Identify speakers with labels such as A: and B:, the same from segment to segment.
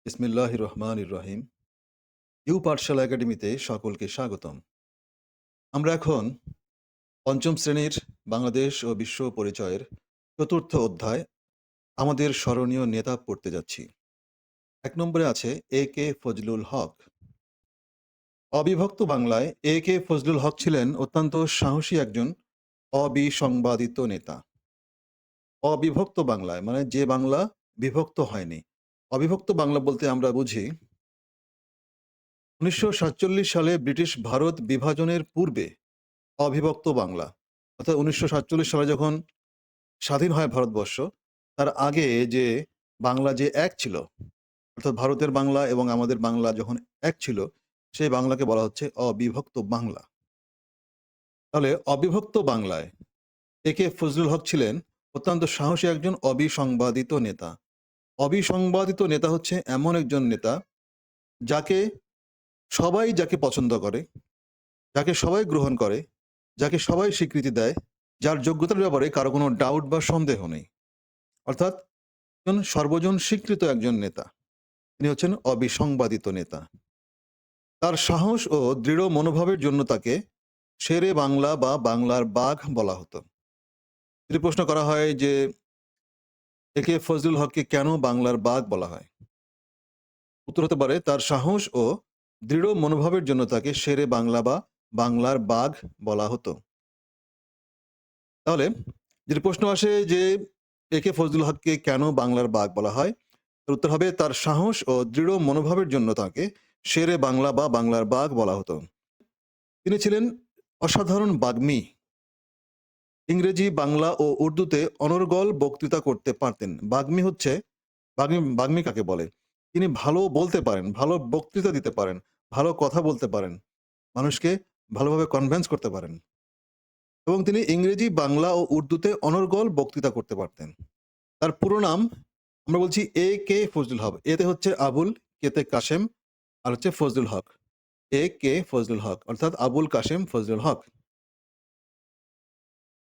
A: বিসমিল্লাহির রহমানির রহিম। ইউ পাঠশালা একাডেমিতে সকলকে স্বাগতম। আমরা এখন পঞ্চম শ্রেণীর বাংলাদেশ ও বিশ্ব পরিচয়ের চতুর্থ অধ্যায় আমাদের স্মরণীয় নেতা পড়তে যাচ্ছি। ১ নম্বরে আছে এ কে ফজলুল হক। অবিভক্ত বাংলায় এ কে ফজলুল হক ছিলেন অত্যন্ত সাহসী একজন অবিসংবাদিত নেতা। অবিভক্ত বাংলায় মানে যে বাংলা বিভক্ত হয়নি। অবিভক্ত বাংলা বলতে আমরা বুঝি ১৯৪৭ সালে ব্রিটিশ ভারত বিভাজনের পূর্বে অবিভক্ত বাংলা, অর্থাৎ ১৯৪৭ সালে যখন স্বাধীন হয় ভারতবর্ষ, তার আগে যে বাংলা যে এক ছিল, অর্থাৎ ভারতের বাংলা এবং আমাদের বাংলা যখন এক ছিল, সেই বাংলাকে বলা হচ্ছে অবিভক্ত বাংলা। তাহলে অবিভক্ত বাংলায় এ কে ফজলুল হক ছিলেন অত্যন্ত সাহসী একজন অবিসংবাদিত নেতা। অবিসংবাদিত নেতা হচ্ছে এমন একজন নেতা যাকে যাকে পছন্দ করে, যাকে সবাই গ্রহণ করে, যাকে সবাই স্বীকৃতি দেয়, যার যোগ্যতার ব্যাপারে কারো কোনো ডাউট বা সন্দেহ নেই। অর্থাৎ একজন সর্বজন স্বীকৃত একজন নেতা। তিনি হচ্ছেন অবিসংবাদিত নেতা। তার সাহস ও দৃঢ় মনোভাবের জন্য তাকে শেরে বাংলা বা বাংলার বাঘ বলা হতো। যদি প্রশ্ন করা হয় যে এ কে ফজলুল হককে কেন বাংলার বাঘ বলা হয়? উত্তর হতে পারে তার সাহস ও দৃঢ় মনোভাবের জন্য তাকে শেরে বাংলা বা বাংলার বাঘ বলা হতো। তাহলে যদি প্রশ্ন আসে যে এ কে ফজলুল হককে কেন বাংলার বাঘ বলা হয়? এর উত্তর হবে তার সাহস ও দৃঢ় মনোভাবের জন্য তাকে শেরে বাংলা বা বাংলার বাঘ বলা হতো। তিনি ছিলেন অসাধারণ বাগ্মী। ইংরেজি, বাংলা ও উর্দুতে অনর্গল বক্তৃতা করতে পারতেন। বাগ্মী কাকে বলে? তিনি ভালো বলতে পারেন, ভালো বক্তৃতা দিতে পারেন, ভালো কথা বলতে পারেন, মানুষকে ভালোভাবে কনভিন্স করতে পারেন এবং তিনি ইংরেজি, বাংলা ও উর্দুতে অনর্গল বক্তৃতা করতে পারতেন। তার পুরো নাম আমরা বলছি এ কে ফজলুল হক। এতে হচ্ছে আবুল, কেতে কাশেম, আর হচ্ছে ফজলুল হক। এ কে ফজলুল হক অর্থাৎ আবুল কাশেম ফজলুল হক।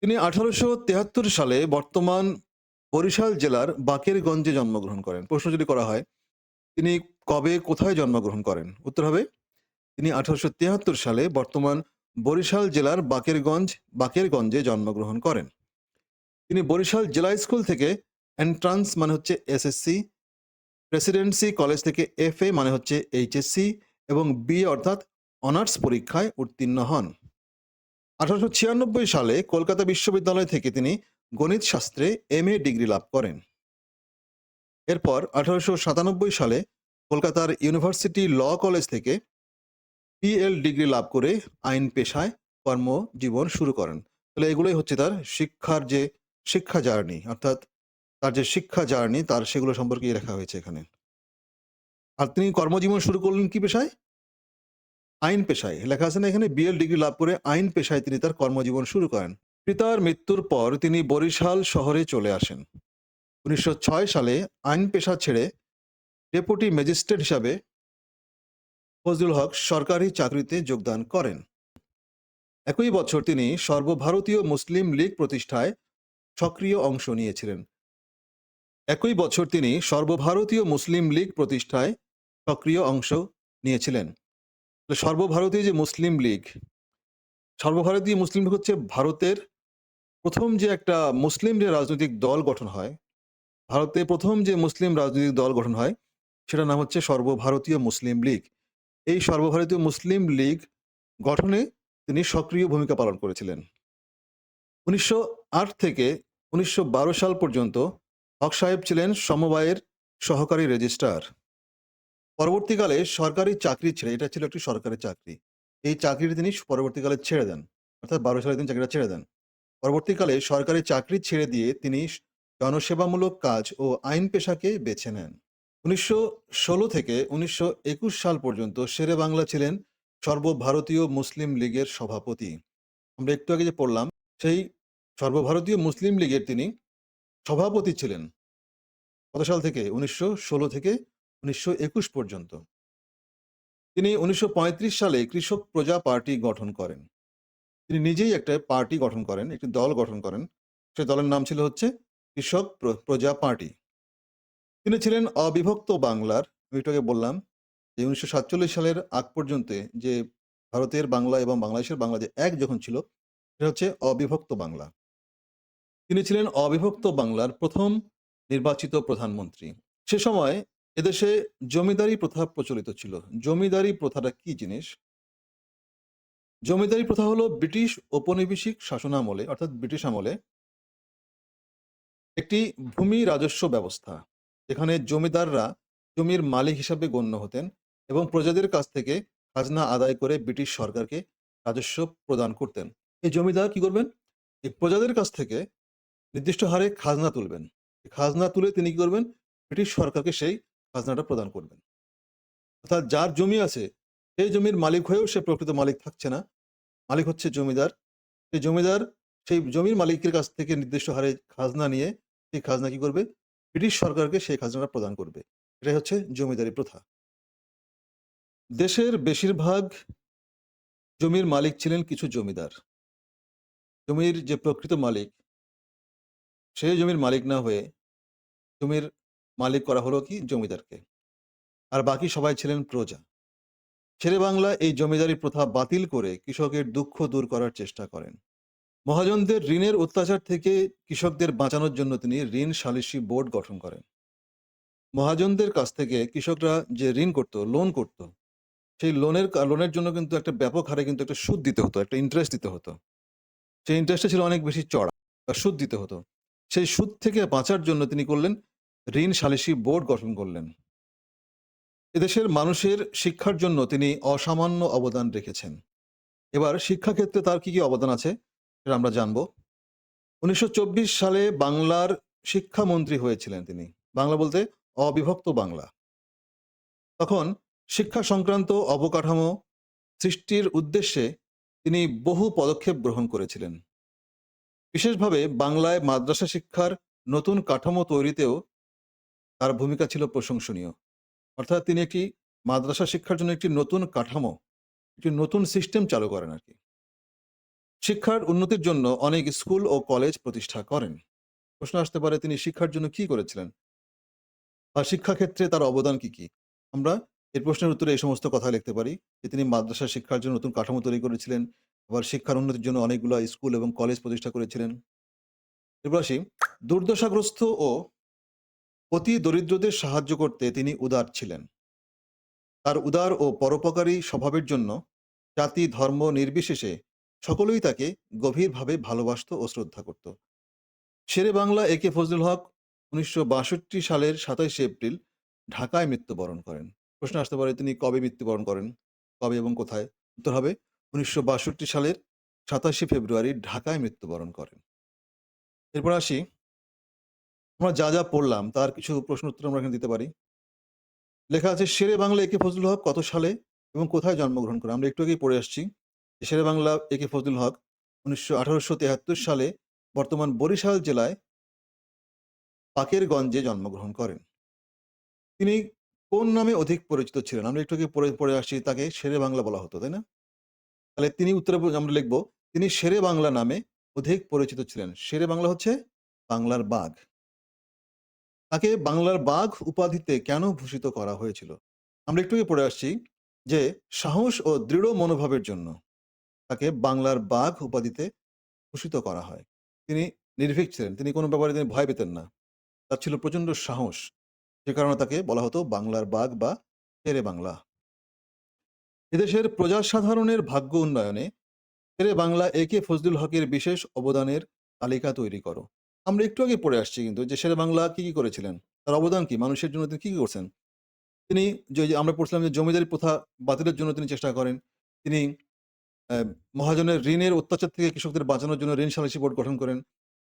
A: তিনি ১৮৭৩ সালে বর্তমান বরিশাল জেলার বাকেরগঞ্জে জন্মগ্রহণ করেন। প্রশ্ন যদি করা হয় তিনি কবে কোথায় জন্মগ্রহণ করেন? উত্তর হবে তিনি ১৮৭৩ সালে বর্তমান বরিশাল জেলার বাকেরগঞ্জে জন্মগ্রহণ করেন। তিনি বরিশাল জেলা স্কুল থেকে এন্ট্রান্স মানে হচ্ছে এসএসসি, প্রেসিডেন্সি কলেজ থেকে এফএ মানে হচ্ছে এইচএসসি এবং বিএ অর্থাৎ অনার্স পরীক্ষায় উত্তীর্ণ হন। ১৮৯৬ সালে কলকাতা বিশ্ববিদ্যালয় থেকে তিনি গণিত শাস্ত্রে এমএ ডিগ্রি লাভ করেন। এরপর ১৮৯৭ সালে কলকাতার ইউনিভার্সিটি ল কলেজ থেকে পিএল ডিগ্রি লাভ করে আইন পেশায় কর্মজীবন শুরু করেন। তাহলে এগুলোই হচ্ছে তার শিক্ষা জার্নি, অর্থাৎ তার যে শিক্ষা জার্নি তার সেগুলো সম্পর্কেই লেখা হয়েছে এখানে। আর তিনি কর্মজীবন শুরু করলেন কি পেশায়? আইন পেশায়। লেখা আছে না এখানে বিএল ডিগ্রি লাভ করে আইন পেশায় তিনি তার কর্মজীবন শুরু করেন। পিতার মৃত্যুর পর তিনি বরিশাল শহরে চলে আসেন। ১৯০৬ সালে আইন পেশা ছেড়ে ডেপুটি ম্যাজিস্ট্রেট হিসাবে ফজলুল হক সরকারি চাকরিতে যোগদান করেন। একই বছর তিনি সর্বভারতীয় মুসলিম লীগ প্রতিষ্ঠায় সক্রিয় অংশ নিয়েছিলেন। একই বছর তিনি সর্বভারতীয় মুসলিম লীগ প্রতিষ্ঠায় সক্রিয় অংশ নিয়েছিলেন। সর্বভারতীয় যে মুসলিম লীগ, সর্বভারতীয় মুসলিম লীগ হচ্ছে ভারতের প্রথম যে একটা মুসলিম যে রাজনৈতিক দল গঠন হয়, ভারতে প্রথম যে মুসলিম রাজনৈতিক দল গঠন হয় সেটার নাম হচ্ছে সর্বভারতীয় মুসলিম লীগ। এই সর্বভারতীয় মুসলিম লীগ গঠনে তিনি সক্রিয় ভূমিকা পালন করেছিলেন। ১৯০৮ থেকে ১৯১২ সাল পর্যন্ত হক সাহেব ছিলেন সমবায়ের সহকারী রেজিস্ট্রার। পরবর্তীকালে সরকারি চাকরি ছেড়ে, এটা ছিল একটি সরকারি চাকরি, এই চাকরিটি তিনি পরবর্তীকালে ছেড়ে দেন, অর্থাৎ ১২ সালে তিনি চাকরিটা ছেড়ে দেন। পরবর্তীকালে সরকারি চাকরি ছেড়ে দিয়ে তিনি জনসেবামূলক কাজ ও আইন পেশাকে বেছে নেন। ১৯১৬ থেকে ১৯২১ সাল পর্যন্ত শেরে বাংলা ছিলেন সর্বভারতীয় মুসলিম লীগের সভাপতি। আমরা একটু আগে যে পড়লাম সেই সর্বভারতীয় মুসলিম লীগের তিনি সভাপতি ছিলেন। কত সাল থেকে? ১৯১৬ থেকে ১৯২১ পর্যন্ত। তিনি ১৯৩৫ সালে কৃষক প্রজা পার্টি গঠন করেন। তিনি নিজেই একটা পার্টি গঠন করেন, একটি দল গঠন করেন। সে দলের নাম ছিল হচ্ছে কৃষক প্রজা পার্টি। তিনি ছিলেন অবিভক্ত বাংলার আমি একটু আগে বললাম যে ১৯৪৭ সালের আগ পর্যন্ত যে ভারতের বাংলা এবং বাংলাদেশের বাংলা যে এক যখন ছিল, সেটা হচ্ছে অবিভক্ত বাংলা। তিনি ছিলেন অবিভক্ত বাংলার ১ম নির্বাচিত প্রধানমন্ত্রী। সে সময় এদেশে জমিদারি প্রথা প্রচলিত ছিল। জমিদারি প্রথাটা কি জিনিস? জমিদারি প্রথা হলো ব্রিটিশ ঔপনিবেশিক শাসনামলে অর্থাৎ ব্রিটিশ আমলে একটি ভূমি রাজস্ব ব্যবস্থা। এখানে জমিদাররা জমির মালিক হিসাবে গণ্য হতেন এবং প্রজাদের কাছ থেকে খাজনা আদায় করে ব্রিটিশ সরকারকে রাজস্ব প্রদান করতেন। এই জমিদার কি করবেন? এই প্রজাদের কাছ থেকে নির্দিষ্ট হারে খাজনা তুলবেন। খাজনা তুলে তিনি কি করবেন? ব্রিটিশ সরকারকে সেই খাজনাটা প্রদান করবেন। অর্থাৎ যার জমি আছে সেই জমির মালিক হয়েও সে প্রকৃত মালিক থাকছে না। মালিক হচ্ছে জমিদার। সেই জমিদার সেই জমির মালিকের কাছ থেকে নির্দিষ্ট হারে খাজনা নিয়ে সেই খাজনা কি করবে? ব্রিটিশ সরকারকে সেই খাজনাটা প্রদান করবে। এটাই হচ্ছে জমিদারি প্রথা। দেশের বেশিরভাগ জমির মালিক ছিলেন কিছু জমিদার। জমির যে প্রকৃত মালিক, সেই জমির মালিক না হয়ে জমির মালিক করা হলো কি? জমিদারকে। আর বাকি সবাই ছিলেন প্রজা। শেরেবাংলা এই জমিদারি প্রথা বাতিল করে কৃষকের দুঃখ দূর করার চেষ্টা করেন। মহাজনদের ঋণের অত্যাচার থেকে কৃষকদের বাঁচানোর জন্য তিনি ঋণ সালিসি বোর্ড গঠন করেন। মহাজনদের কাছ থেকে কৃষকরা যে ঋণ করত, লোন করত, সেই লোনের জন্য কিন্তু একটা ব্যাপক হারে কিন্তু একটা সুদ দিতে হতো, একটা ইন্টারেস্ট দিতে হতো। সেই ইন্টারেস্টটা ছিল অনেক বেশি চড়া বা সুদ দিতে হতো। সেই সুদ থেকে বাঁচার জন্য তিনি করলেন ঋণ সালিসি বোর্ড গঠন করলেন। এদেশের মানুষের শিক্ষার জন্য তিনি অসামান্য অবদান রেখেছেন। এবার শিক্ষাক্ষেত্রে তার কি অবদান আছে সেটা আমরা জানব। ১৯২৪ সালে বাংলার শিক্ষামন্ত্রী হয়েছিলেন তিনি। বাংলা বলতে অবিভক্ত বাংলা। তখন শিক্ষা সংক্রান্ত অবকাঠামো সৃষ্টির উদ্দেশ্যে তিনি বহু পদক্ষেপ গ্রহণ করেছিলেন। বিশেষভাবে বাংলায় মাদ্রাসা শিক্ষার নতুন কাঠামো তৈরিতেও তার ভূমিকা ছিল প্রশংসনীয়। অর্থাৎ তিনি একটি মাদ্রাসা শিক্ষার জন্য একটি নতুন কাঠামো, একটি নতুন সিস্টেম চালু করেন আরকি। শিক্ষার উন্নতির জন্য অনেক স্কুল ও কলেজ প্রতিষ্ঠা করেন। প্রশ্ন আসতে পারে তিনি শিক্ষার জন্য কি করেছিলেন? বা শিক্ষাক্ষেত্রে তার অবদান কি? আমরা এই প্রশ্নের উত্তরে এই সমস্ত কথা লিখতে পারি যে তিনি মাদ্রাসা শিক্ষার জন্য নতুন কাঠামো তৈরি করেছিলেন। আবার শিক্ষার উন্নতির জন্য অনেকগুলো স্কুল এবং কলেজ প্রতিষ্ঠা করেছিলেন। এরপর আসি, দুর্দশাগ্রস্ত ও অতি দরিদ্রদের সাহায্য করতে তিনি উদার ছিলেন। তার উদার ও পরোপকারী স্বভাবের জন্য জাতি ধর্ম নির্বিশেষে সকলেই তাকে গভীরভাবে ভালোবাসত ও শ্রদ্ধা করত। শেরে বাংলা একে ফজলুল হক ১৯৬২ সালের ২৭শে এপ্রিল ঢাকায় মৃত্যুবরণ করেন। প্রশ্ন আসতে পারে তিনি কবে মৃত্যুবরণ করেন? কবে এবং কোথায়? উত্তর হবে ১৯৬২ সালের ২৭শে ফেব্রুয়ারি ঢাকায় মৃত্যুবরণ করেন। এরপর আসি, আমরা যা পড়লাম তার কিছু প্রশ্ন উত্তর আমরা এখানে দিতে পারি। লেখা আছে শেরে বাংলা একে ফজলুল হক কত সালে এবং কোথায় জন্মগ্রহণ করেন? আমরা একটু আগেই পড়ে আসছি। শেরে বাংলা একে ফজলুল হক ১৮৭৩ সালে বর্তমান বরিশাল জেলায় বাকেরগঞ্জে জন্মগ্রহণ করেন। তিনি কোন নামে অধিক পরিচিত ছিলেন? আমরা একটু আগে পড়ে আসছি তাকে শেরে বাংলা বলা হতো, তাই না? তাহলে তিনি উত্তরে আমরা লিখব তিনি শেরে বাংলা নামে অধিক পরিচিত ছিলেন। শেরে বাংলা হচ্ছে বাংলার বাঘ। তাকে বাংলার বাঘ উপাধিতে কেন ভূষিত করা হয়েছিল? আমরা একটু আগে পড়ে আসছি যে সাহস ও দৃঢ় মনোভাবের জন্য তাকে বাংলার বাঘ উপাধিতে ভূষিত করা হয়। তিনি নির্ভীক ছিলেন। তিনি কোনো ব্যাপারে তিনি ভয় পেতেন না। তার ছিল প্রচন্ড সাহস। যে কারণে তাকে বলা হতো বাংলার বাঘ বা শেরে বাংলা। এদেশের প্রজাসাধারণের ভাগ্য উন্নয়নে শেরে বাংলা একে ফজলুল হকের বিশেষ অবদানের তালিকা তৈরি করো। আমরা একটু আগে পড়ে আসছি কিন্তু যে শেরে বাংলা কি করেছিলেন? তার অবদান কি? মানুষের জন্য তিনি কি করছেন? তিনি যে আমরা পড়ছিলাম যে জমিদারি প্রথা বাতিলের জন্য তিনি চেষ্টা করেন। তিনি অ্যা মহাজনের ঋণের অত্যাচার থেকে কৃষকদের বাঁচানোর জন্য ঋণ সালিসি বোর্ড গঠন করেন।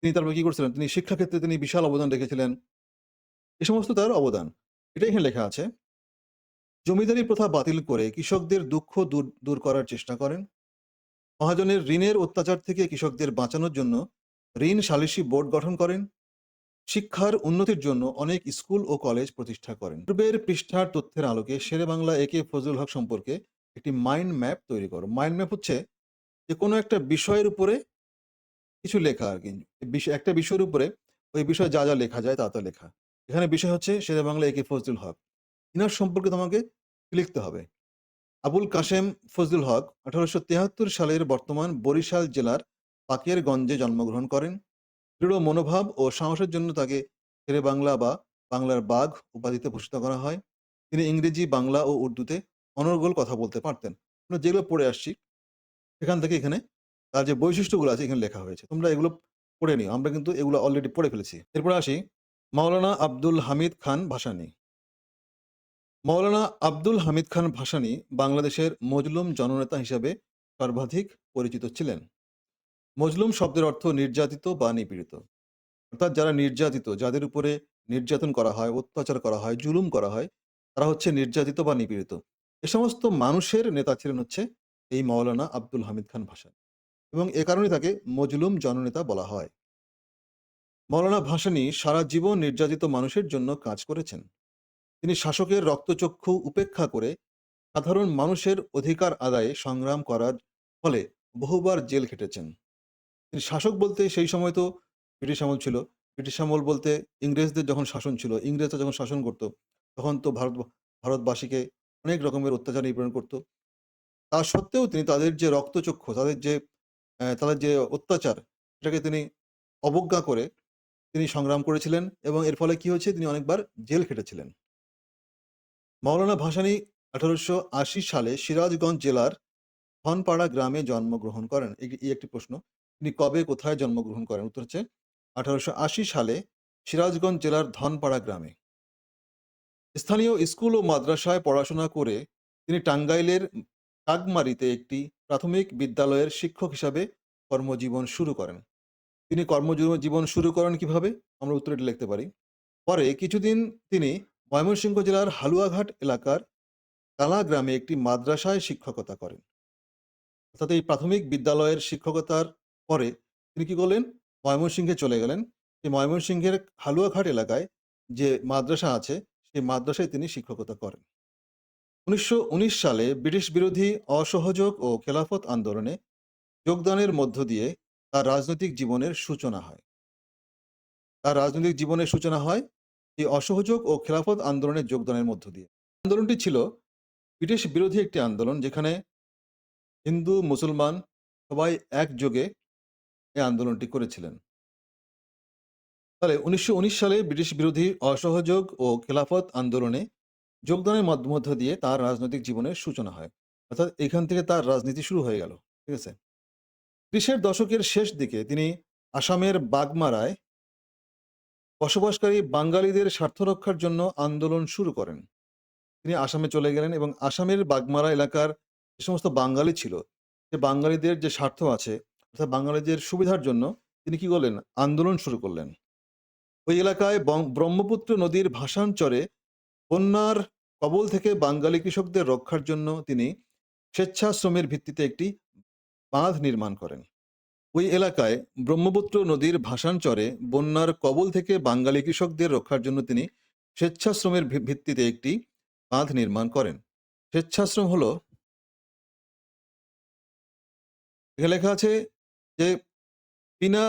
A: তিনি তারপরে কি করছিলেন? তিনি শিক্ষাক্ষেত্রে তিনি বিশাল অবদান রেখেছিলেন। এ সমস্ত তার অবদান। এটাই এখানে লেখা আছে। জমিদারি প্রথা বাতিল করে কৃষকদের দুঃখ দূর করার চেষ্টা করেন। মহাজনের ঋণের অত্যাচার থেকে কৃষকদের বাঁচানোর জন্য ঋণ সালিসি বোর্ড গঠন করেন। শিক্ষার উন্নতির জন্য অনেক স্কুল ও কলেজ প্রতিষ্ঠা করেন। পূর্বের পৃষ্ঠার তথ্যের আলোকে শেরে বাংলা একে ফজলুল হক সম্পর্কে একটি মাইন্ড ম্যাপ তৈরি করো। মাইন্ড ম্যাপ হচ্ছে যে কোনো একটা বিষয়ের উপরে কিছু লেখা আরকি। একটা বিষয়ের উপরে ওই বিষয়ে যা লেখা যায় তা লেখা। এখানে বিষয় হচ্ছে শেরে বাংলা একে ফজলুল হক। ইনার সম্পর্কে তোমাকে লিখতে হবে। আবুল কাশেম ফজলুল হক 1873 সালের বর্তমান বরিশাল জেলার পাকেরগঞ্জে জন্মগ্রহণ করেন। দৃঢ় মনোভাব ও সাহসের জন্য তাকে শেরে বাংলা বা বাংলার বাঘ উপাধিতে ভূষিত করা হয়। তিনি ইংরেজি, বাংলা ও উর্দুতে অনর্গল কথা বলতে পারতেন। আমরা যেগুলো পড়ে আসছি সেখান থেকে এখানে তার যে বৈশিষ্ট্যগুলো আছে এখানে লেখা হয়েছে। তোমরা এগুলো পড়ে নিও। আমরা কিন্তু এগুলো অলরেডি পড়ে ফেলেছি। এরপরে আসি মাওলানা আব্দুল হামিদ খান ভাসানী। মাওলানা আব্দুল হামিদ খান ভাসানী বাংলাদেশের মজলুম জননেতা হিসেবে সর্বাধিক পরিচিত ছিলেন। মজলুম শব্দের অর্থ নির্যাতিত বা নিপীড়িত। অর্থাৎ যারা নির্যাতিত, যাদের উপরে নির্যাতন করা হয়, অত্যাচার করা হয়, জুলুম করা হয়, তারা হচ্ছে নির্যাতিত বা নিপীড়িত। এ সমস্ত মানুষের নেতা ছিলেন হচ্ছে এই মাওলানা আব্দুল হামিদ খান ভাসানী এবং এ কারণে তাকে মজলুম জননেতা বলা হয়। মাওলানা ভাসানী সারা জীবন নির্যাতিত মানুষের জন্য কাজ করেছেন। তিনি শাসকের রক্তচক্ষু উপেক্ষা করে সাধারণ মানুষের অধিকার আদায়ে সংগ্রাম করার ফলে বহুবার জেল খেটেছেন। তিনি শাসক বলতে সেই সময় তো ব্রিটিশ আমল ছিল। ব্রিটিশ আমল বলতে ইংরেজদের যখন শাসন ছিল, ইংরেজরা যখন শাসন করত, তখন তো ভারতবাসীকে অনেক রকমের অত্যাচার নিপীড়ন করত। তা সত্ত্বেও তিনি তাদের যে রক্তচক্ষু, তাদের যে অত্যাচার, সেটাকে তিনি অবজ্ঞা করে তিনি সংগ্রাম করেছিলেন এবং এর ফলে কি হয়েছে? তিনি অনেকবার জেল খেটেছিলেন। মাওলানা ভাসানী 1880 সালে সিরাজগঞ্জ জেলার ধনপাড়া গ্রামে জন্মগ্রহণ করেন। এই একটি প্রশ্ন। তিনি কবে কোথায় জন্মগ্রহণ করেন? উত্তর হচ্ছে 1880 সালে সিরাজগঞ্জ জেলার ধনপাড়া গ্রামে। স্থানীয় স্কুল ও মাদ্রাসায় পড়াশোনা করে তিনি টাঙ্গাইলের কাকমারিতে একটি প্রাথমিক বিদ্যালয়ের শিক্ষক হিসাবে কর্মজীবন শুরু করেন। তিনি কর্মজীবন শুরু করেন কিভাবে? আমরা উত্তর এটা লিখতে পারি। পরে কিছুদিন তিনি ময়মনসিংহ জেলার হালুয়াঘাট এলাকার কালা গ্রামে একটি মাদ্রাসায় শিক্ষকতা করেন। অর্থাৎ এই প্রাথমিক বিদ্যালয়ের শিক্ষকতার পরে তিনি কি করলেন? ময়মনসিংহে চলে গেলেন। এই ময়মনসিংহের হালুয়াঘাট এলাকায় যে মাদ্রাসা আছে, সেই মাদ্রাসায় তিনি শিক্ষকতা করেন। 1919 সালে ব্রিটিশ বিরোধী অসহযোগ ও খেলাফত আন্দোলনে যোগদানের মধ্য দিয়ে তার রাজনৈতিক জীবনের সূচনা হয়। এই অসহযোগ ও খেলাফত আন্দোলনে যোগদানের মধ্য দিয়ে। আন্দোলনটি ছিল ব্রিটিশ বিরোধী একটি আন্দোলন, যেখানে হিন্দু, মুসলমান সবাই একযোগে এই আন্দোলনটি করেছিলেন। তাহলে 1919 সালে ব্রিটিশ বিরোধী অসহযোগ ও খেলাফত আন্দোলনে যোগদানের মধ্য দিয়ে তার রাজনৈতিক জীবনের সূচনা হয়। অর্থাৎ এখান থেকে তার রাজনীতি শুরু হয়ে গেল। ঠিক আছে? 30-এর দশকের শেষ দিকে তিনি আসামের বাগমারায় বসবাসকারী বাঙালিদের স্বার্থ রক্ষার জন্য আন্দোলন শুরু করেন। তিনি আসামে চলে গেলেন এবং আসামের বাগমারা এলাকার যে সমস্ত বাঙালি ছিল, সে বাঙালিদের যে স্বার্থ আছে, অর্থাৎ বাঙালিদের সুবিধার জন্য তিনি কি করলেন? আন্দোলন শুরু করলেন। ওই এলাকায় ব্রহ্মপুত্র নদীর ভাসানচরে বন্যার কবল থেকে বাঙালি কৃষকদের রক্ষার জন্য তিনি স্বেচ্ছাশ্রমের ভিত্তিতে একটি বাঁধ নির্মাণ করেন। ওই এলাকায় ব্রহ্মপুত্র নদীর ভাসানচরে বন্যার কবল থেকে বাঙালি কৃষকদের রক্ষার জন্য তিনি স্বেচ্ছাশ্রমের ভিত্তিতে একটি বাঁধ নির্মাণ করেন। স্বেচ্ছাশ্রম হলো, এখানে লেখা আছে যে বিনা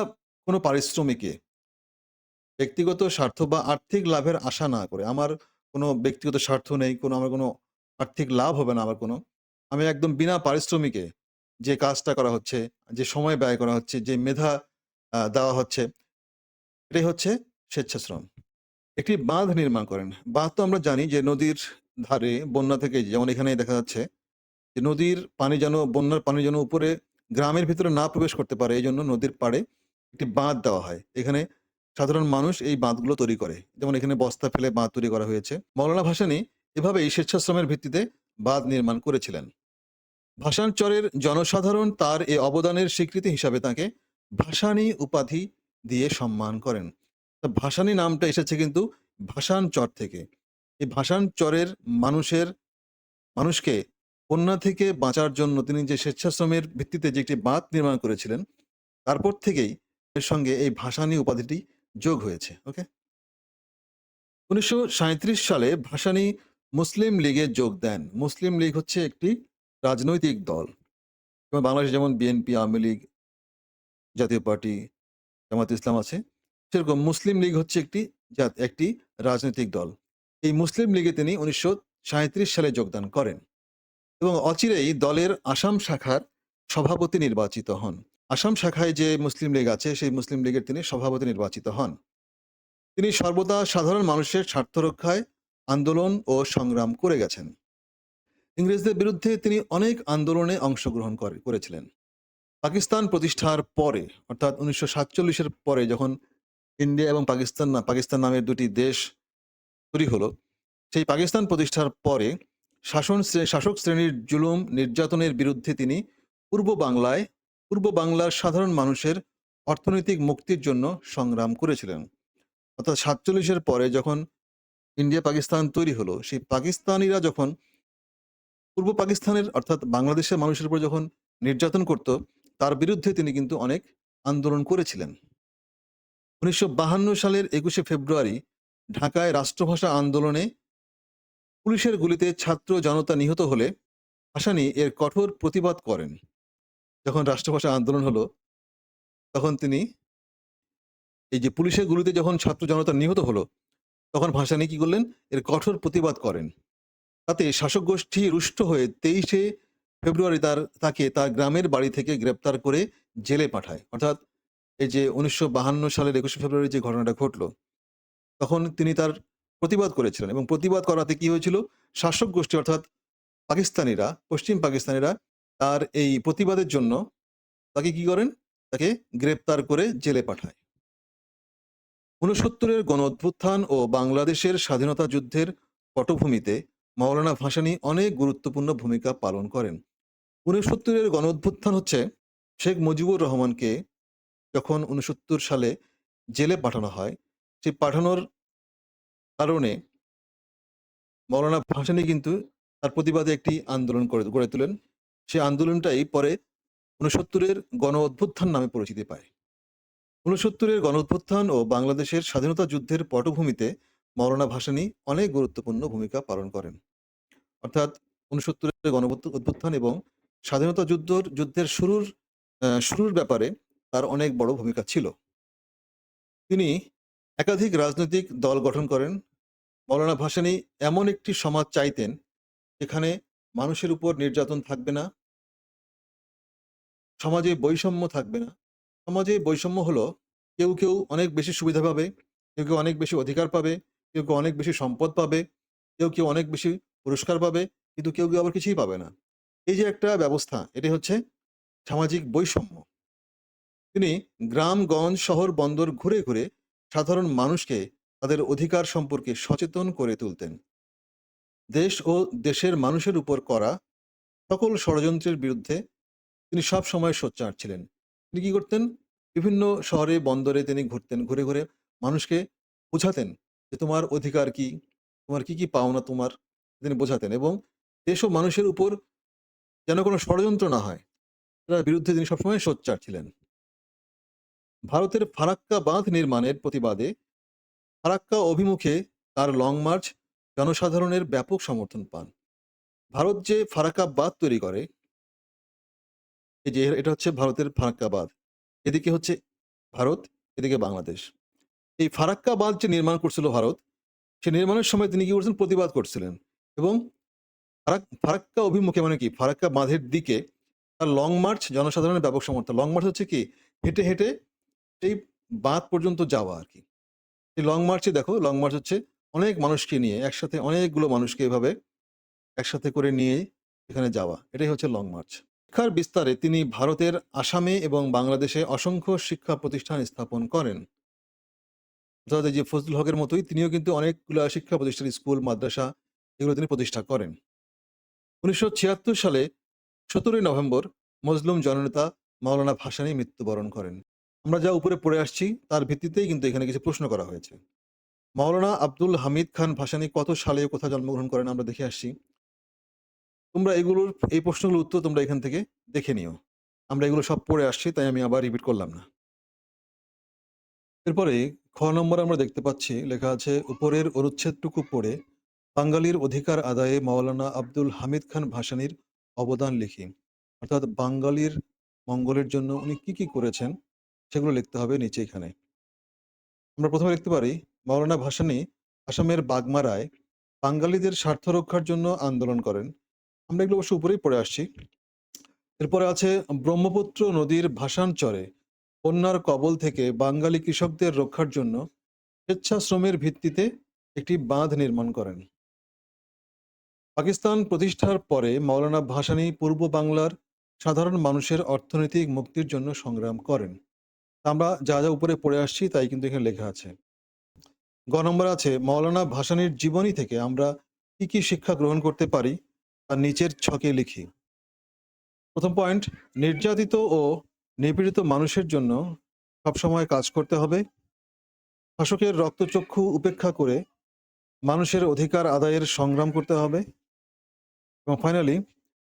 A: কোনো পারিশ্রমিকে ব্যক্তিগত স্বার্থ বা আর্থিক লাভের আশা না করে, আমার কোনো ব্যক্তিগত স্বার্থ নেই, আমার কোনো আর্থিক লাভ হবে না, আমি একদম বিনা পারিশ্রমিকে যে কাজটা করা হচ্ছে, যে সময় ব্যয় করা হচ্ছে, যে মেধা দেওয়া হচ্ছে, এটাই হচ্ছে স্বেচ্ছাশ্রম। একটি বাঁধ নির্মাণ করেন। বাঁধ তো আমরা জানি যে নদীর ধারে বন্যা থেকে, যেমন এখানে দেখা যাচ্ছে যে নদীর পানি যেন, বন্যার পানি যেন উপরে গ্রামের ভিতরে না প্রবেশ করতে পারে, এই জন্য নদীর পাড়ে একটি বাঁধ দেওয়া হয়। এখানে সাধারণ মানুষ এই বাঁধগুলো তৈরি করে। যেমন এখানে বস্তা ফেলে বাঁধ তৈরি করা হয়েছে। মাওলানা ভাসানী এভাবেই স্বেচ্ছাশ্রমের ভিত্তিতে বাঁধ নির্মাণ করেছিলেন। ভাসানচরের জনসাধারণ তার এ অবদানের স্বীকৃতি হিসাবে তাকে ভাসানী উপাধি দিয়ে সম্মান করেন। ভাসানী নামটা এসেছে কিন্তু ভাসানচর থেকে। এই ভাসানচরের মানুষকে বন্যা থেকে বাঁচার জন্য তিনি যে স্বেচ্ছাশ্রমের ভিত্তিতে যে একটি বাঁধ নির্মাণ করেছিলেন, তারপর থেকেই এর সঙ্গে এই ভাসানী উপাধিটি যোগ হয়েছে। ওকে? 1937 সালে ভাসানী মুসলিম লীগে যোগ দেন। মুসলিম লীগ হচ্ছে একটি রাজনৈতিক দল। বাংলাদেশে যেমন বিএনপি, আওয়ামী লীগ, জাতীয় পার্টি, জামায়াতে ইসলাম আছে, সেরকম মুসলিম লীগ হচ্ছে একটি রাজনৈতিক দল। এই মুসলিম লীগে তিনি 1937 সালে যোগদান করেন এবং অচিরেই দলের আসাম শাখার সভাপতি নির্বাচিত হন। আসাম শাখায় যে মুসলিম লীগ আছে সেই মুসলিম লীগের তিনি সভাপতি নির্বাচিত হন। তিনি সর্বদা সাধারণ মানুষের স্বার্থ রক্ষায় আন্দোলন ও সংগ্রাম করে গেছেন। ইংরেজদের বিরুদ্ধে তিনি অনেক আন্দোলনে অংশগ্রহণ করেছিলেন। পাকিস্তান প্রতিষ্ঠার পরে অর্থাৎ 1947-এর পরে যখন ইন্ডিয়া এবং পাকিস্তান নামের দুটি দেশ তৈরি হলো, সেই পাকিস্তান প্রতিষ্ঠার পরে শাসক শ্রেণীর জুলুম নির্যাতনের বিরুদ্ধে তিনি পূর্ব বাংলার সাধারণ মানুষের অর্থনৈতিক মুক্তির জন্য সংগ্রাম করেছিলেন। অর্থাৎ 47-এর পরে যখন ইন্ডিয়া পাকিস্তান তৈরি হলো, সেই পাকিস্তানিরা যখন পূর্ব পাকিস্তানের অর্থাৎ বাংলাদেশের মানুষের উপর যখন নির্যাতন করত, তার বিরুদ্ধে তিনি কিন্তু অনেক আন্দোলন করেছিলেন। 1952 সালের 21শে ফেব্রুয়ারি ঢাকায় রাষ্ট্রভাষা আন্দোলনে পুলিশের গুলিতে ছাত্র জনতা নিহত হলে ভাসানী এর কঠোর প্রতিবাদ করেন। যখন রাষ্ট্রভাষা আন্দোলন হলো, তখন তিনি এই যে পুলিশের গুলিতে যখন ছাত্র জনতা নিহত হলো, তখন ভাসানী কি করলেন? এর কঠোর প্রতিবাদ করেন। তাতে শাসক গোষ্ঠী রুষ্ট হয়ে 23শে ফেব্রুয়ারি তাকে তার গ্রামের বাড়ি থেকে গ্রেপ্তার করে জেলে পাঠায়। অর্থাৎ এই যে 1952 সালের 21শে ফেব্রুয়ারি যে ঘটনাটা ঘটলো, তখন তিনি তার প্রতিবাদ করেছিলেন এবং প্রতিবাদ করাতে কি হয়েছিল? শাসক গোষ্ঠী অর্থাৎ পশ্চিম পাকিস্তানিরা তার এই প্রতিবাদের জন্য তাকে কি করেন? তাকে গ্রেপ্তার করে জেলে পাঠায়। 69-এর গণঅভ্যুত্থান ও বাংলাদেশের স্বাধীনতা যুদ্ধের পটভূমিতে মাওলানা ভাসানী অনেক গুরুত্বপূর্ণ ভূমিকা পালন করেন। 69-এর গণঅভ্যুত্থান হচ্ছে শেখ মুজিবুর রহমানকে যখন 69 সালে জেলে পাঠানো হয়, সেই পাঠানোর কারণে মাওলানা ভাসানী কিন্তু তার প্রতিবাদে একটি আন্দোলন গড়ে তোলেন। সেই আন্দোলনটাই পরে 69-এর গণঅভ্যুত্থান নামে পরিচিতি পায়। 69-এর গণঅভ্যুত্থান ও বাংলাদেশের স্বাধীনতা যুদ্ধের পটভূমিতে মাওলানা ভাসানী অনেক গুরুত্বপূর্ণ ভূমিকা পালন করেন। অর্থাৎ 69-এর অভ্যুত্থান এবং স্বাধীনতা যুদ্ধের শুরুর ব্যাপারে তার অনেক বড় ভূমিকা ছিল। তিনি একাধিক রাজনৈতিক দল গঠন করেন। মাওলানা ভাসানী এমন একটি সমাজ চাইতেন যেখানে মানুষের উপর নির্যাতন থাকবে না, সমাজে বৈষম্য থাকবে না। সমাজে বৈষম্য হলো কেউ অনেক বেশি সুবিধা পাবে, কেউ অনেক বেশি অধিকার পাবে, কেউ অনেক বেশি সম্পদ পাবে, কেউ অনেক বেশি পুরস্কার পাবে, কিন্তু কেউ আবার কিছুই পাবে না। এই যে একটা ব্যবস্থা, এটাই হচ্ছে সামাজিক বৈষম্য। তিনি গ্রামগঞ্জ, শহর, বন্দর ঘুরে ঘুরে সাধারণ মানুষকে তাদের অধিকার সম্পর্কে সচেতন করে তুলতেন। দেশ ও দেশের মানুষের উপর করা সকল ষড়যন্ত্রের বিরুদ্ধে তিনি সব সময় সোচ্চার ছিলেন। তিনি কি করতেন? বিভিন্ন শহরে বন্দরে তিনি ঘুরতেন, ঘুরে ঘুরে মানুষকে বোঝাতেন যে তোমার অধিকার কি, তোমার কি পাওনা তোমার, তিনি বোঝাতেন এবং দেশ ও মানুষের উপর যেন কোনো ষড়যন্ত্র না হয়, তার বিরুদ্ধে তিনি সবসময় সোচ্চার ছিলেন। ভারতের ফারাক্কা বাঁধ নির্মাণের প্রতিবাদে ফারাক্কা অভিমুখে তার লং মার্চ জনসাধারণের ব্যাপক সমর্থন পান। ভারত যে ফারাক্কা বাঁধ তৈরি করে, এই যে এটা হচ্ছে ভারতের ফারাক্কা বাঁধ, এদিকে হচ্ছে ভারত, এদিকে বাংলাদেশ। এই ফারাক্কা বাঁধ যে নির্মাণ করছিল ভারত, সে নির্মাণের সময় তিনি কি করছেন? প্রতিবাদ করছিলেন এবং ফারাক্কা অভিমুখে মানে কি ফারাক্কা বাঁধের দিকে তার লং মার্চ জনসাধারণের ব্যাপক সমর্থন। লং মার্চ হচ্ছে কি হেঁটে হেঁটে সেই বাঁধ পর্যন্ত যাওয়া আর কি। এই লং মার্চে দেখো, লং মার্চ হচ্ছে অনেক মানুষকে নিয়ে একসাথে, অনেকগুলো মানুষকে এভাবে একসাথে করে নিয়ে এখানে যাওয়া, এটাই হচ্ছে লং মার্চ। শিক্ষার বিস্তারে তিনি ভারতের আসামে এবং বাংলাদেশে অসংখ্য শিক্ষা প্রতিষ্ঠান স্থাপন করেন। অর্থাৎ এই যে ফজলুল হকের মতোই তিনিও কিন্তু অনেকগুলো শিক্ষা প্রতিষ্ঠান, স্কুল, মাদ্রাসা এগুলো তিনি প্রতিষ্ঠা করেন। 1976 সালে 17ই নভেম্বর মজলুম জননেতা মাওলানা ভাসানী মৃত্যুবরণ করেন। আমরা যা উপরে পড়ে আসছি তার ভিত্তিতেই কিন্তু এখানে কিছু প্রশ্ন করা হয়েছে। মাওলানা আব্দুল হামিদ খান ভাসানী কত সালে কোথায় জন্মগ্রহণ করেন আমরা দেখে আসছি। তোমরা এই প্রশ্নগুলোর উত্তর তোমরা এখান থেকে দেখে নিও। আমরা এগুলো সব পড়ে আসছি, তাই আমি আবার রিপিট করলাম না। এরপরে খ নম্বর আমরা দেখতে পাচ্ছি লেখা আছে, উপরের অনুচ্ছেদটুকু পড়ে বাঙালির অধিকার আদায়ে মাওলানা আব্দুল হামিদ খান ভাসানীর অবদান লিখি। অর্থাৎ বাঙালির মঙ্গলের জন্য উনি কি করেছেন সেগুলো লিখতে হবে নিচে এখানে। আমরা প্রথমে লিখতে পারি, মাওলানা ভাসানী আসামের বাগমারায় বাঙালিদের স্বার্থ রক্ষার জন্য আন্দোলন করেন। আমরা এগুলো অবশ্য উপরেই পড়ে আসছি। এরপরে আছে ব্রহ্মপুত্র নদীর ভাসানচরে বন্যার কবল থেকে বাঙালি কৃষকদের রক্ষার জন্য স্বেচ্ছাশ্রমের ভিত্তিতে একটি বাঁধ নির্মাণ করেন। পাকিস্তান প্রতিষ্ঠার পরে মাওলানা ভাসানী পূর্ব বাংলার সাধারণ মানুষের অর্থনৈতিক মুক্তির জন্য সংগ্রাম করেন। আমরা যা যা উপরে পড়ে আসছি তাই কিন্তু এখানে লেখা আছে। গ নম্বর আছে মাওলানা ভাসানীর জীবনী থেকে আমরা কি কি শিক্ষা গ্রহণ করতে পারি তা নিচের ছকে লিখি। প্রথম পয়েন্ট, নির্যাতিত ও নিপীড়িত মানুষের জন্য সবসময় কাজ করতে হবে। শাসকের রক্তচক্ষু উপেক্ষা করে মানুষের অধিকার আদায়ের সংগ্রাম করতে হবে। এবং ফাইনালি,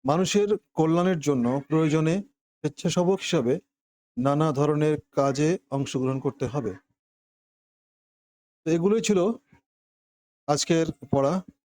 A: মানুষের কল্যাণের জন্য প্রয়োজনে স্বেচ্ছাসেবক হিসাবে নানা ধরনের কাজে অংশগ্রহণ করতে হবে। তো এগুলোই ছিল আজকের পড়া।